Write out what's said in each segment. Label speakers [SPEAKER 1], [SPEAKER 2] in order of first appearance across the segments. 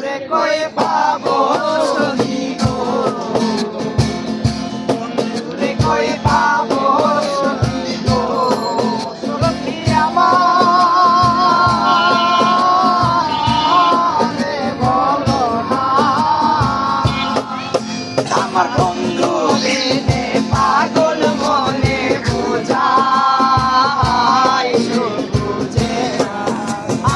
[SPEAKER 1] বন্ধুরে কই পাবো সখী গো, বন্ধুরে কই পাবো সখী গো, সখী আমারে বলো না, আমার বন্ধু বিনে পাগল মনে বোঝায় বুঝে না,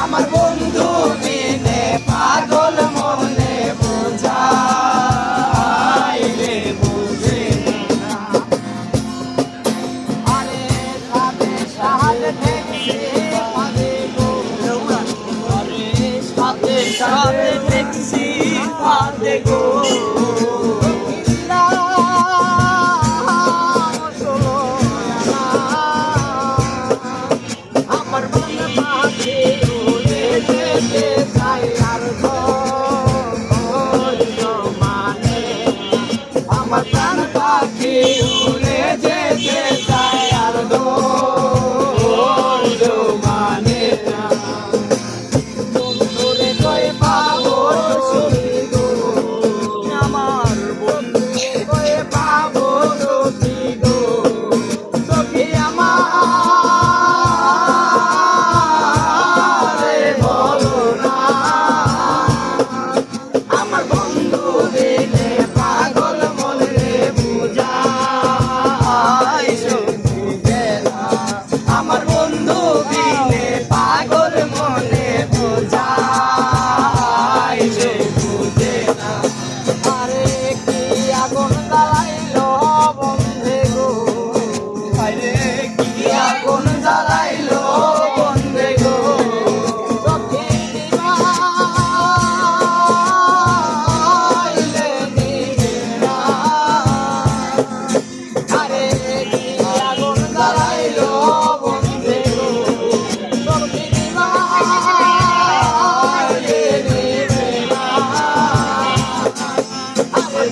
[SPEAKER 1] আমার বন্ধু বিনে পাগল মনে বোঝায় রে বুঝে না। আরে সাথে সাথে দেখছি পাবে গো, আরে সাথে সাথে দেখছি পাবে গো, আমার প্রাণ পাখি উড়ে যেতে চায় আর দোল মানে না, বন্ধুরে কই পাবো সখী গো, আমার বন্ধুরে কই পাবো সখী গো, সখী আমারে বলো না, আমার বন্ধু বিনে পাগল মনে বুঝায় বুঝে না, আমার বন্ধু বিনে পাগল মনে বুঝায় বুঝে না। আরে কি আগুন জ্বালাইলো বন্ধে গো, আরে কি আগুন জ্বালাইলো বন্ধে গো, সখী নিভাইলে নিভে না, আরে কি আগুন জ্বালাইলো বন্ধে গো, সখী নিভাইলে নিভে না, আমার